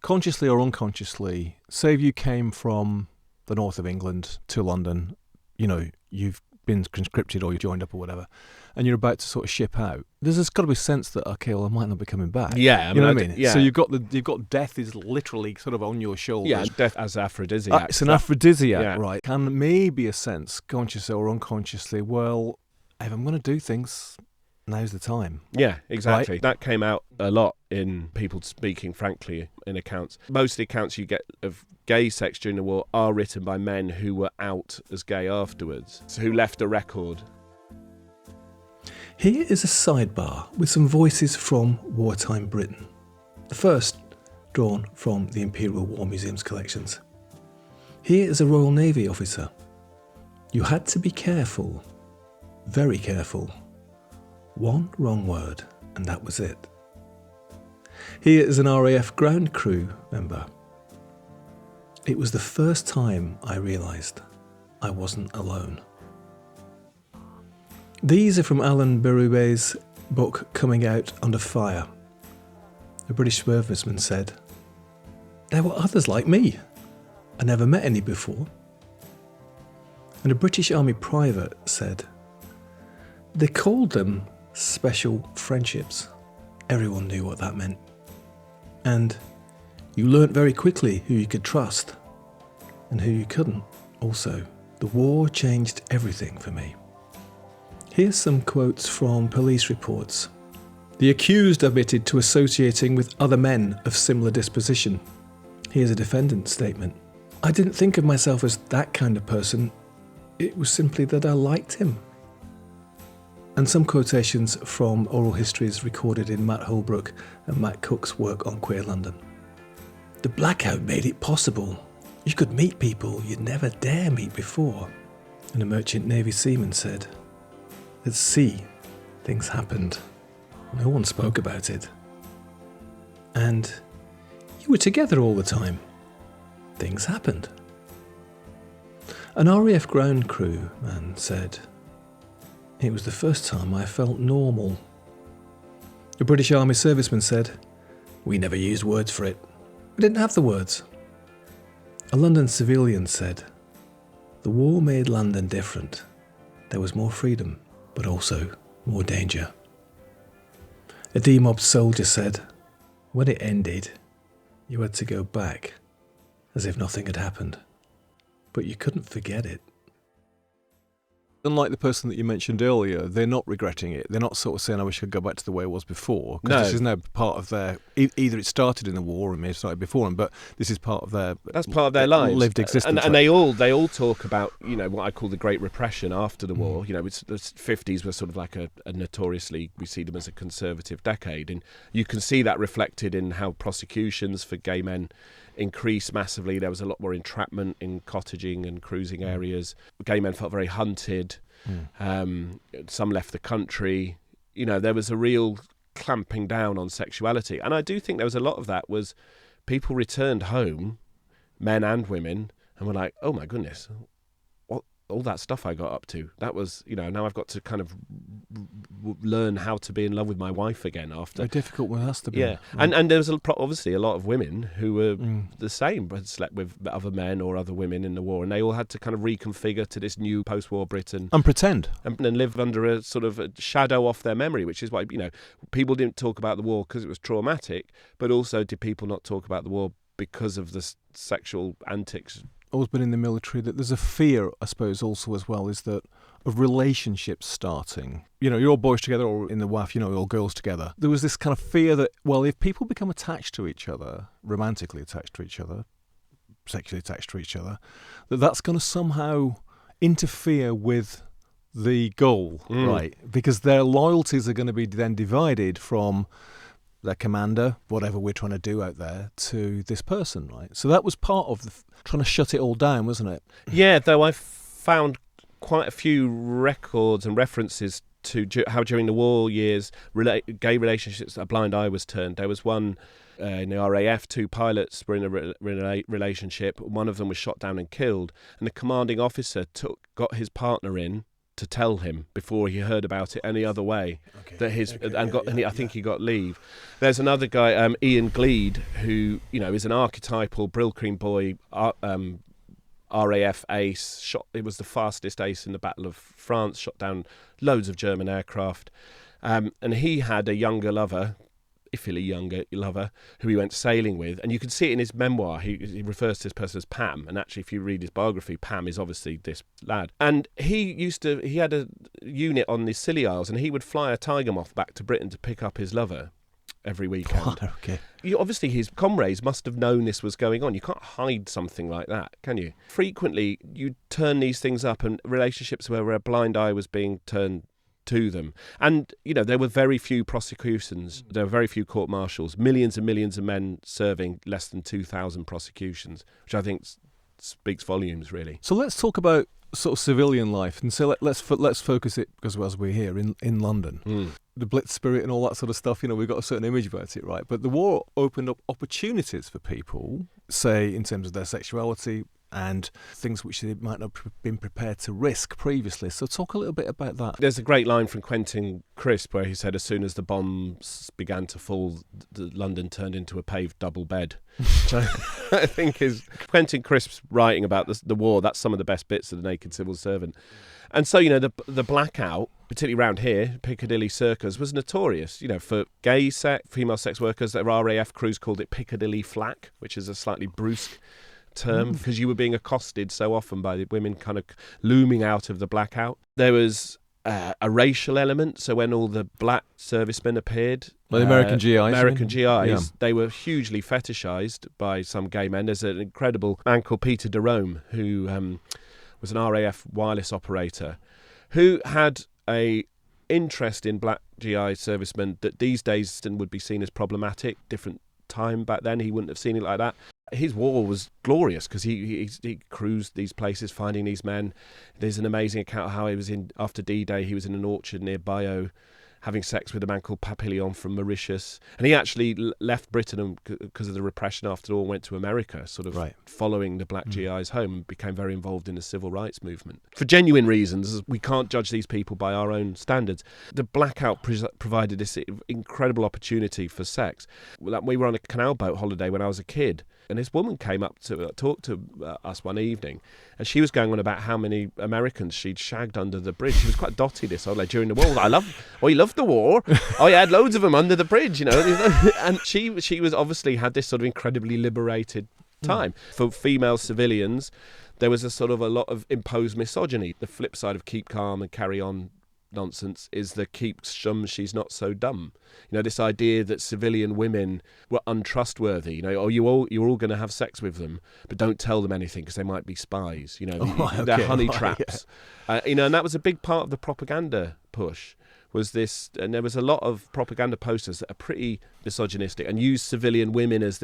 consciously or unconsciously, say if you came from the north of England to London, you've been conscripted or you joined up or whatever, and you're about to sort of ship out, there's got to be a sense that, okay, well, I might not be coming back. Yeah, you know what I mean? Yeah. So you've got death is literally sort of on your shoulders. Yeah, death as aphrodisiac. It's an aphrodisiac, right? Can maybe a sense, consciously or unconsciously, well, if I'm going to do things, now's the time. Yeah, exactly. Right? That came out a lot in people speaking frankly in accounts. Most of the accounts you get of gay sex during the war are written by men who were out as gay afterwards, who left a record. Here is a sidebar with some voices from wartime Britain. The first drawn from the Imperial War Museum's collections. Here is a Royal Navy officer. You had to be careful, very careful. One wrong word and that was it. Here is an RAF ground crew member. It was the first time I realised I wasn't alone. These are from Alan Berube's book Coming Out Under Fire. A British serviceman said, "There were others like me. I never met any before." And a British Army private said, "They called them special friendships. Everyone knew what that meant. And you learnt very quickly who you could trust and who you couldn't. Also, the war changed everything for me." Here's some quotes from police reports. The accused admitted to associating with other men of similar disposition. Here's a defendant's statement. I didn't think of myself as that kind of person. It was simply that I liked him. And some quotations from oral histories recorded in Matt Holbrook and Matt Cook's work on Queer London. The blackout made it possible. You could meet people you'd never dare meet before. And a merchant Navy seaman said, at sea, things happened. No one spoke about it. And you were together all the time. Things happened. An RAF ground crew man said, it was the first time I felt normal. A British Army serviceman said, we never used words for it. We didn't have the words. A London civilian said, the war made London different. There was more freedom, but also more danger. A demobbed soldier said, when it ended, you had to go back, as if nothing had happened. But you couldn't forget it. Unlike the person that you mentioned earlier, they're not regretting it. They're not sort of saying, I wish I could go back to the way it was before. Because this is now part of their... Either it started in the war or it may have started before them, but this is part of their... That's part of their lives. Lived existence. And they all talk about, you know, what I call the Great Repression after the war. You know, the 50s were sort of like a notoriously, we see them as a conservative decade. And you can see that reflected in how prosecutions for gay men increased massively. There was a lot more entrapment in cottaging and cruising areas. Gay men felt very hunted. Some left the country. You know, there was a real clamping down on sexuality. And I do think there was a lot of that was people returned home, men and women, and were like, oh my goodness, what all that stuff I got up to. That was, you know, now I've got to kind of learn how to be in love with my wife again after. Very difficult one has to be. Yeah, and there was obviously a lot of women who were the same, had slept with other men or other women in the war, and they all had to kind of reconfigure to this new post-war Britain. And pretend. And live under a sort of a shadow off their memory, which is why, you know, people didn't talk about the war because it was traumatic, but also did people not talk about the war because of the sexual antics? Always been in the military, that there's a fear, I suppose, also as well, is that of relationships starting. You know, you're all boys together, or in the WAF, you know, you're all girls together. There was this kind of fear that, well, if people become attached to each other, romantically attached to each other, sexually attached to each other, that's going to somehow interfere with the goal, right? Because their loyalties are going to be then divided from their commander, whatever we're trying to do out there, to this person, right? So that was part of trying to shut it all down, wasn't it? Yeah, though I found quite a few records and references to how during the war years gay relationships, a blind eye was turned. There was one in the RAF, two pilots were in a relationship. One of them was shot down and killed, and the commanding officer got his partner in to tell him before he heard about it any other way, that I think he got leave. There's another guy, Ian Gleed, who, you know, is an archetypal Brill Cream boy, RAF ace. It was the fastest ace in the Battle of France. Shot down loads of German aircraft, and he had a younger lover. Iffily younger lover who he went sailing with, and you can see it in his memoir. He refers to this person as Pam, and actually if you read his biography, Pam is obviously this lad. And he had a unit on the Scilly Isles, and he would fly a tiger moth back to Britain to pick up his lover every weekend. Okay. Obviously his comrades must have known this was going on. You can't hide something like that, can you? Frequently you turn these things up, and relationships where a blind eye was being turned to them. And, you know, there were very few prosecutions, there were very few court-martials, millions and millions of men serving, less than 2,000 prosecutions, which I think speaks volumes, really. So let's talk about sort of civilian life, and so let's focus it, because as we're here in London, the Blitz spirit and all that sort of stuff, you know, we've got a certain image about it, right? But the war opened up opportunities for people, say, in terms of their sexuality, and things which they might not have been prepared to risk previously. So talk a little bit about that. There's a great line from Quentin Crisp where he said, as soon as the bombs began to fall, London turned into a paved double bed. Which I think is Quentin Crisp's writing about the war. That's some of the best bits of The Naked Civil Servant. And so, you know, the blackout, particularly around here, Piccadilly Circus, was notorious, you know, for female sex workers. Their RAF crews called it Piccadilly Flack, which is a slightly brusque term, because you were being accosted so often by the women kind of looming out of the blackout. There was a racial element. So when all the black servicemen appeared, Well, the American GIs. Yeah. They were hugely fetishized by some gay men. There's an incredible man called Peter Derome who was an RAF wireless operator who had a interest in black GI servicemen that these days would be seen as problematic. Different time back then, he wouldn't have seen it like that. His war was glorious because he cruised these places finding these men. There's an amazing account of how he was after D-Day, he was in an orchard near Bayeux having sex with a man called Papillon from Mauritius. And he actually left Britain because of the repression after all, went to America, sort of following the black GIs home, and became very involved in the civil rights movement. For genuine reasons, we can't judge these people by our own standards. The blackout provided this incredible opportunity for sex. We were on a canal boat holiday when I was a kid, and this woman came up to talk to us one evening, and she was going on about how many Americans she'd shagged under the bridge. She was quite dotty, this old lady, during the war. You loved the war. Oh, you had loads of them under the bridge, you know. And she was obviously had this sort of incredibly liberated time. For female civilians, there was a lot of imposed misogyny. The flip side of keep calm and carry on nonsense is the keep shum, she's not so dumb. You know, this idea that civilian women were untrustworthy. You know, you're all going to have sex with them, but don't tell them anything because they might be spies. You know, they're honey traps. Yeah. You know, and that was a big part of the propaganda push. Was this, and there was a lot of propaganda posters that are pretty misogynistic and use civilian women as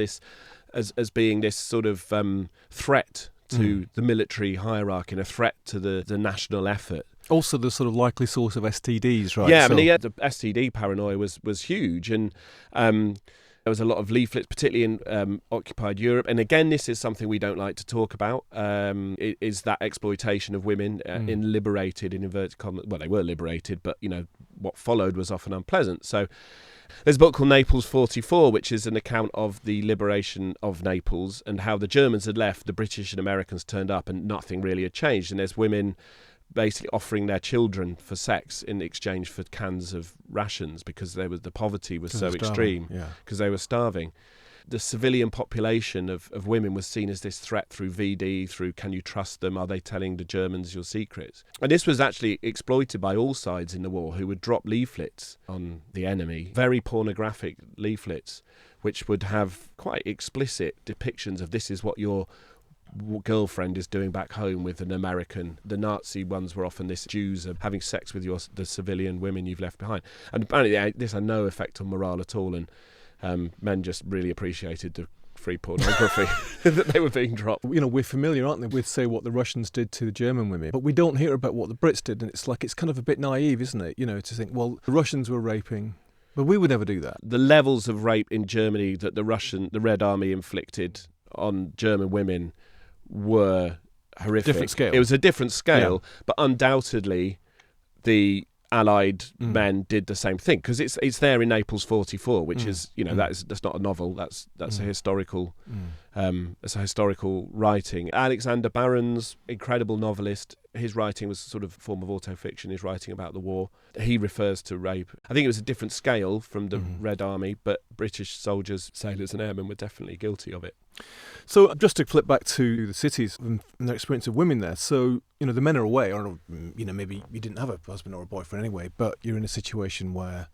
being this sort of threat to the military hierarchy and a threat to the national effort. Also the sort of likely source of STDs, right? Yeah, I mean, the STD paranoia was huge, and there was a lot of leaflets, particularly in occupied Europe. And again, this is something we don't like to talk about, is that exploitation of women in liberated, in inverted commas. Well, they were liberated, but, you know, what followed was often unpleasant. So there's a book called Naples 44, which is an account of the liberation of Naples and how the Germans had left, the British and Americans turned up, and nothing really had changed. And there's women basically offering their children for sex in exchange for cans of rations because the poverty was so extreme, because they were starving. The civilian population of women was seen as this threat through VD, through can you trust them, are they telling the Germans your secrets? And this was actually exploited by all sides in the war, who would drop leaflets on the enemy, very pornographic leaflets, which would have quite explicit depictions of this is what your girlfriend is doing back home with an American. The Nazi ones were often this Jews are having sex with the civilian women you've left behind. And apparently this had no effect on morale at all, and men just really appreciated the free pornography that they were being dropped. You know, we're familiar, aren't we, with, say, what the Russians did to the German women, but we don't hear about what the Brits did, and it's kind of a bit naive, isn't it, you know, to think, well, the Russians were raping, but we would never do that. The levels of rape in Germany that the Red Army inflicted on German women were horrific. Different scale. It was a different scale, but undoubtedly the Allied men did the same thing, because it's there in Naples 44, which is, you know, that's not a novel. That's a historical. It's a historical writing. Alexander Barron's incredible novelist. His writing was sort of a form of autofiction. His writing about the war. He refers to rape. I think it was a different scale from the Red Army, but British soldiers, sailors, and airmen were definitely guilty of it. So just to flip back to the cities and their experience of women there. So, you know, the men are away, or, you know, maybe you didn't have a husband or a boyfriend anyway, but you're in a situation where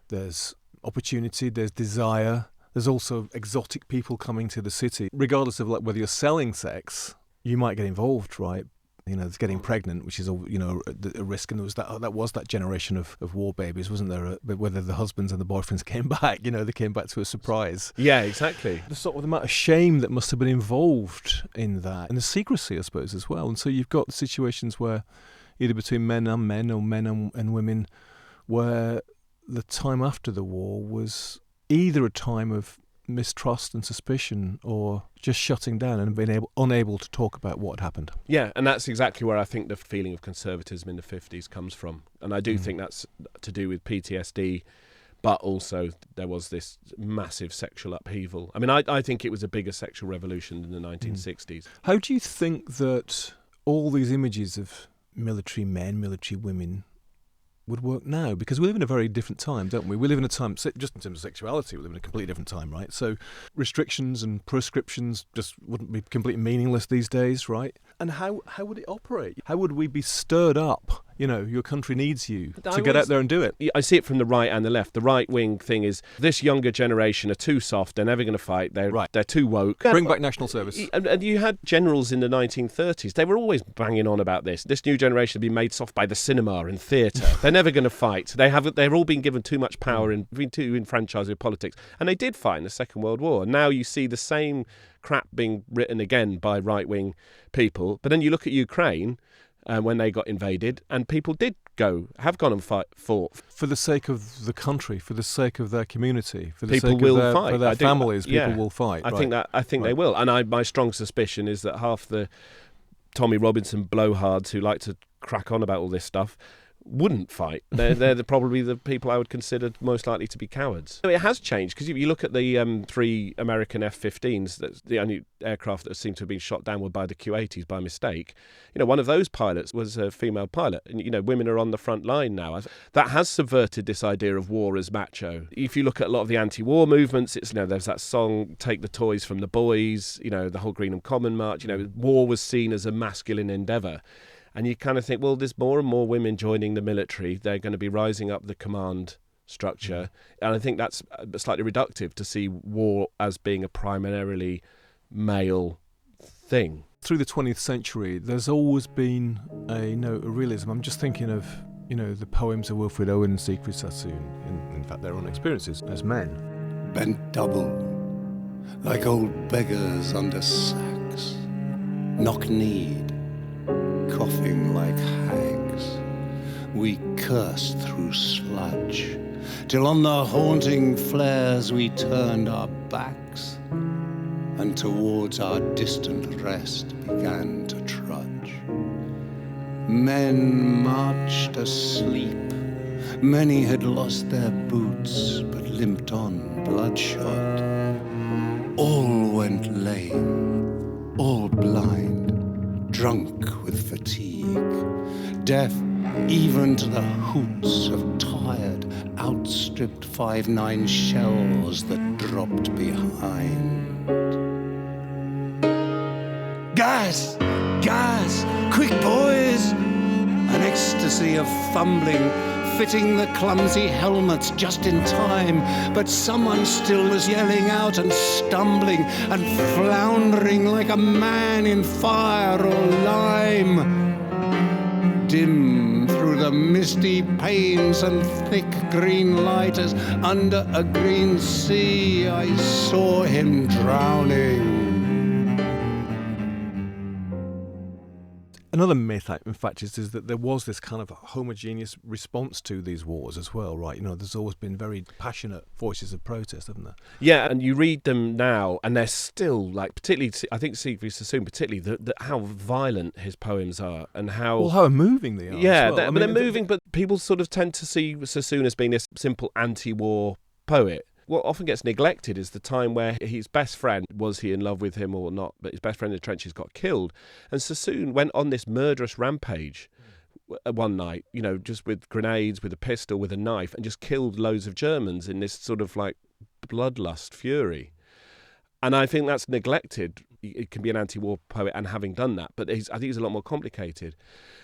there's opportunity, there's desire, there's also exotic people coming to the city. Regardless of like whether you're selling sex, you might get involved, right? You know, it's getting pregnant, which is a risk, and there was that generation of war babies, wasn't there? Whether the husbands and the boyfriends came back, you know, they came back to a surprise. Yeah, exactly. The sort of amount of shame that must have been involved in that, and the secrecy, I suppose, as well. And so you've got situations where either between men and men, or men and women, where the time after the war was either a time of mistrust and suspicion, or just shutting down and being unable to talk about what had happened. Yeah, and that's exactly where I think the feeling of conservatism in the 50s comes from. And I do think that's to do with PTSD, but also there was this massive sexual upheaval. I mean, I think it was a bigger sexual revolution in the 1960s. How do you think that all these images of military men, military women would work now? Because we live in a very different time, don't we? We live in a time, just in terms of sexuality, we live in a completely different time, right? So restrictions and prescriptions just wouldn't be completely meaningless these days, right? And how would it operate? How would we be stirred up your country needs you I to get out there and do it. I see it from the right and the left. The right-wing thing is this younger generation are too soft. They're never going to fight. They're too woke. Bring back national service. And you had generals in the 1930s. They were always banging on about this. This new generation have been made soft by the cinema and theatre. They're never going to fight. They've all been given too much power and been too enfranchised with politics. And they did fight in the Second World War. And now you see the same crap being written again by right-wing people. But then you look at Ukraine when they got invaded, and people have gone and fought. For the sake of the country, for the sake of their community, for the People sake will of fight. for their families, people will fight. I think they will. And my strong suspicion is that half the Tommy Robinson blowhards who like to crack on about all this stuff wouldn't fight. They're probably the people I would consider most likely to be cowards. It has changed, because if you look at the 3 American F-15s, that's the only aircraft that seem to have been shot downward by the Q-80s by mistake. One of those pilots was a female pilot, and women are on the front line now. That has subverted this idea of war as macho. If you look at a lot of the anti-war movements, it's there's that song "Take the Toys from the Boys," the whole Greenham Common March. War was seen as a masculine endeavour. And you kind of think, well, there's more and more women joining the military. They're going to be rising up the command structure. And I think that's slightly reductive to see war as being a primarily male thing. Through the 20th century, there's always been a note of realism. I'm just thinking of, the poems of Wilfred Owen and Siegfried Sassoon, in fact, their own experiences as men. Bent double, like old beggars under sacks, knock-kneed, coughing like hags, we cursed through sludge, till on the haunting flares we turned our backs, and towards our distant rest began to trudge. Men marched asleep, many had lost their boots, but limped on bloodshot. All went lame, all blind, drunk with fatigue, deaf even to the hoots of tired, outstripped 5.9 shells that dropped behind. Gas! Gas! Quick, boys! An ecstasy of fumbling, fitting the clumsy helmets just in time, but someone still was yelling out and stumbling and floundering like a man in fire or lime. Dim through the misty panes and thick green light, as under a green sea I saw him drowning. Another myth, in fact, is that there was this kind of homogeneous response to these wars as well, right? There's always been very passionate voices of protest, haven't there? Yeah, and you read them now, and they're still, particularly, I think Siegfried Sassoon, particularly, how violent his poems are, and how moving they are. Yeah, as well. they're moving, but people sort of tend to see Sassoon as being this simple anti-war poet. What often gets neglected is the time where his best friend, was he in love with him or not, but his best friend in the trenches got killed. And Sassoon went on this murderous rampage one night, just with grenades, with a pistol, with a knife, and just killed loads of Germans in this sort of bloodlust fury. And I think that's neglected. It can be an anti-war poet and having done that, but I think it's a lot more complicated.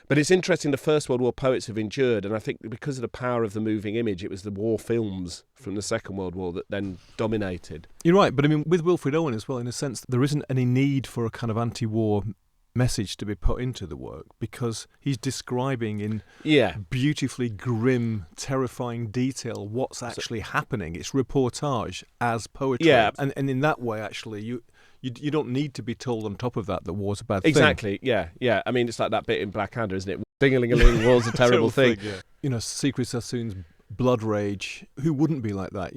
But it's interesting, the First World War poets have endured, and I think because of the power of the moving image, it was the war films from the Second World War that then dominated. You're right, but with Wilfred Owen as well, in a sense, there isn't any need for a kind of anti-war message to be put into the work, because he's describing in beautifully grim, terrifying detail what's actually happening. It's reportage as poetry. Yeah. And in that way, actually, you don't need to be told on top of that war's a bad thing. Exactly, yeah. I mean, it's like that bit in Blackadder, isn't it? Ding-a-ling-a-ling, war's a terrible thing. Yeah. Siegfried Sassoon's blood rage, who wouldn't be like that?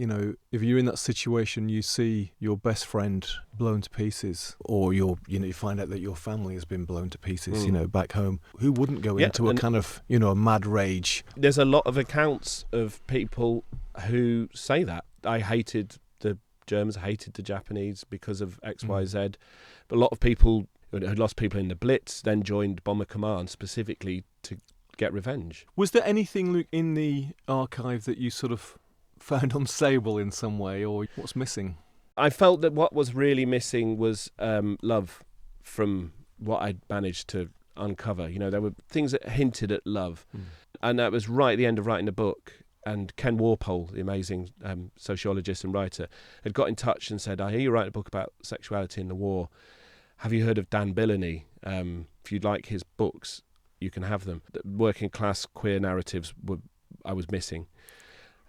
If you're in that situation, you see your best friend blown to pieces, or you find out that your family has been blown to pieces, back home. Who wouldn't go into a kind of, a mad rage? There's a lot of accounts of people who say that. I hated the Germans, I hated the Japanese because of X, Y, Z. But a lot of people who had lost people in the Blitz then joined Bomber Command specifically to get revenge. Was there anything, Luke, in the archive that you sort of found unsayable in some way, or what's missing? I felt that what was really missing was love from what I'd managed to uncover. There were things that hinted at love. And that was right at the end of writing the book. And Ken Warpole, the amazing sociologist and writer, had got in touch and said, I hear you write a book about sexuality in the war. Have you heard of Dan Billany? If you'd like his books, you can have them. The working class queer narratives I was missing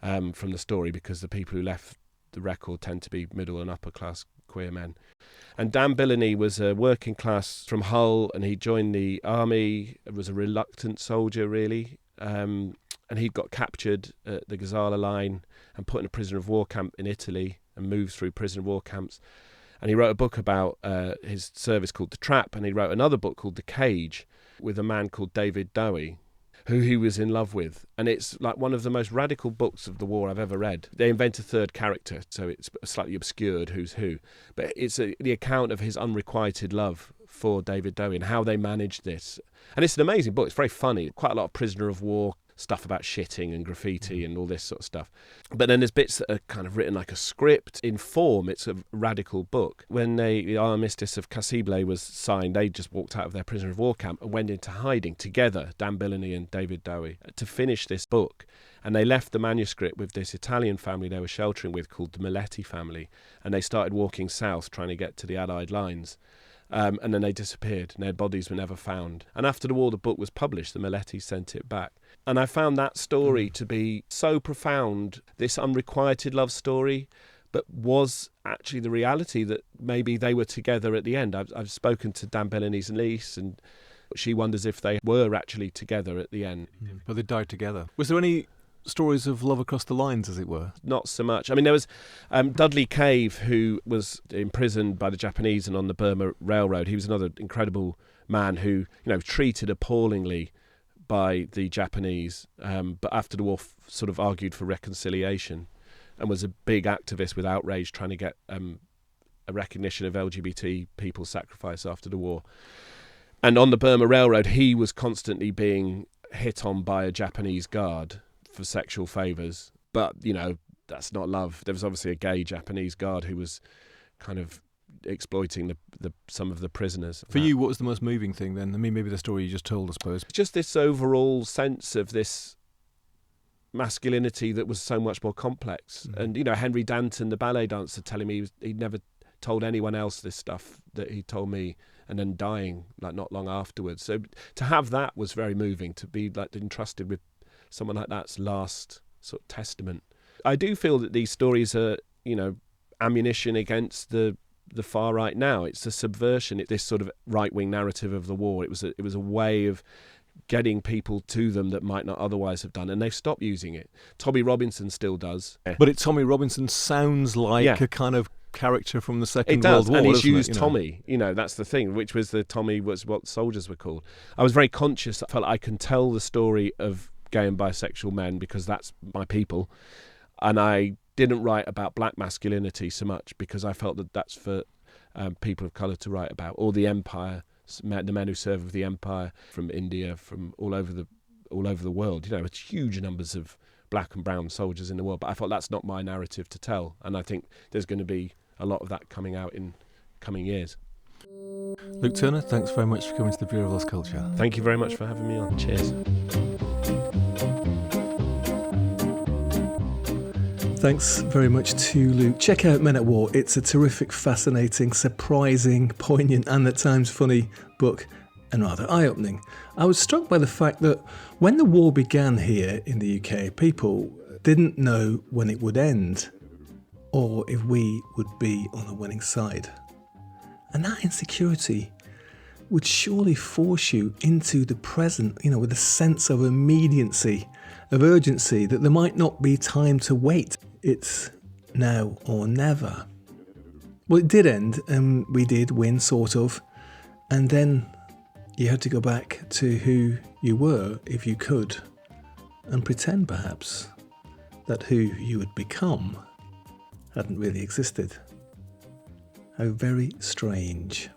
from the story, because the people who left the record tend to be middle and upper class queer men. And Dan Billany was a working class from Hull, and he joined the army, was a reluctant soldier really, and he'd got captured at the Gazala line and put in a prisoner of war camp in Italy and moved through prisoner of war camps. And he wrote a book about his service called The Trap, and he wrote another book called The Cage with a man called David Dowie, who he was in love with. And it's like one of the most radical books of the war I've ever read. They invent a third character, so it's slightly obscured who's who. But it's the account of his unrequited love for David Dowie and how they managed this. And it's an amazing book. It's very funny. Quite a lot of prisoner of war stuff about shitting and graffiti and all this sort of stuff. But then there's bits that are kind of written like a script in form. It's a radical book. When the armistice of Cassible was signed, they just walked out of their prisoner of war camp and went into hiding together, Dan Billany and David Dowie, to finish this book. And they left the manuscript with this Italian family they were sheltering with called the Miletti family. And they started walking south trying to get to the Allied lines. And then they disappeared and their bodies were never found. And after the war, the book was published. The Miletti sent it back. And I found that story to be so profound, this unrequited love story, but was actually the reality that maybe they were together at the end. I've spoken to Dan Billany's niece, and she wonders if they were actually together at the end. But they died together. Was there any stories of love across the lines, as it were? Not so much. I mean, there was Dudley Cave, who was imprisoned by the Japanese and on the Burma Railroad. He was another incredible man who, treated appallingly by the Japanese, but after the war sort of argued for reconciliation and was a big activist with Outrage, trying to get a recognition of LGBT people's sacrifice after the war. And on the Burma Railroad, he was constantly being hit on by a Japanese guard for sexual favours. But, that's not love. There was obviously a gay Japanese guard who was kind of exploiting some of the prisoners. For you, what was the most moving thing then? I mean, maybe the story you just told, I suppose. Just this overall sense of this masculinity that was so much more complex. And, Henry Danton, the ballet dancer, telling me he'd never told anyone else this stuff that he told me, and then dying like not long afterwards. So to have that was very moving, to be like entrusted with someone like that's last sort of testament. I do feel that these stories are, ammunition against the far right now. It's a subversion. It's this sort of right-wing narrative of the war. It was a way of getting people to them that might not otherwise have done, and they've stopped using it. Tommy Robinson still does. But Tommy Robinson sounds like a kind of character from the Second World War. And he's used Tommy. That's the thing, which was the Tommy was what soldiers were called. I was very conscious. I felt I can tell the story of gay and bisexual men because that's my people. And I didn't write about black masculinity so much because I felt that that's for people of colour to write about, or the empire, the men who serve with the empire from India, from all over the world. It's huge numbers of black and brown soldiers in the world, but I thought that's not my narrative to tell, and I think there's going to be a lot of that coming out in coming years. Luke Turner, thanks very much for coming to the Bureau of Lost Culture. Thank you very much for having me on. Cheers. Thanks very much to Luke. Check out Men at War. It's a terrific, fascinating, surprising, poignant and at times funny book, and rather eye-opening. I was struck by the fact that when the war began here in the UK, people didn't know when it would end or if we would be on the winning side. And that insecurity would surely force you into the present, with a sense of immediacy, of urgency, that there might not be time to wait. It's now or never. Well, it did end, and we did win, sort of. And then you had to go back to who you were, if you could, and pretend, perhaps, that who you had become hadn't really existed. How very strange.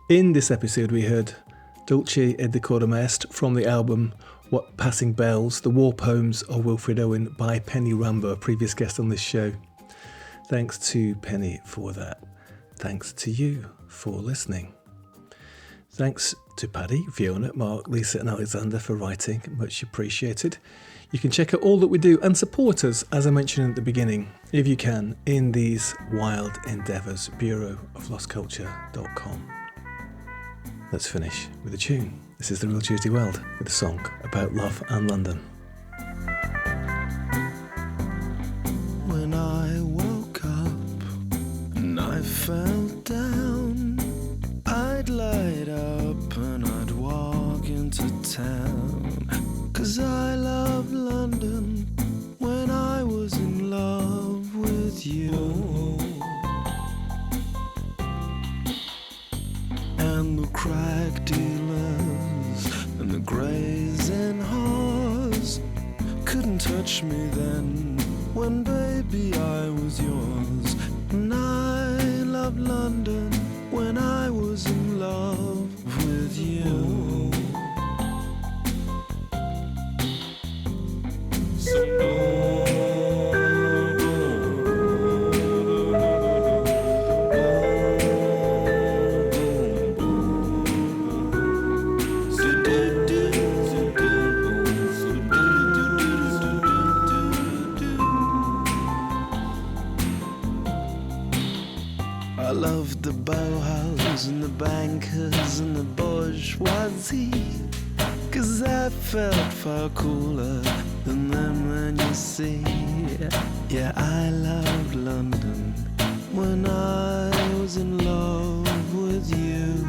In this episode, we heard Dulce et Decorum Est from the album What Passing Bells, the war poems of Wilfred Owen by Penny Rambo, a previous guest on this show. Thanks to Penny for that. Thanks to you for listening. Thanks to Paddy, Fiona, Mark, Lisa and Alexander for writing, much appreciated. You can check out all that we do and support us, as I mentioned at the beginning, if you can, in these wild endeavours, bureauoflostculture.com. Let's finish with a tune. This is The Real Tuesday Weld with a song about love and London. When I woke up and I fell down, I'd light up and I'd walk into town. 'Cause I loved London when I was in love with you. And the crack dealers and the greys and whores couldn't touch me then, when baby I was yours. And I loved London when I was in love with you. I loved the Bauhaus and the bankers and the bourgeoisie, 'cause I felt far cooler than them, and you see. Yeah, I loved London when I was in love with you.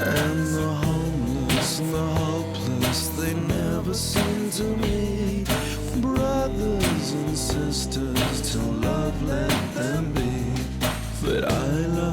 And the homeless and the hopeless, they never seemed to me brothers and sisters till love let them be. But I love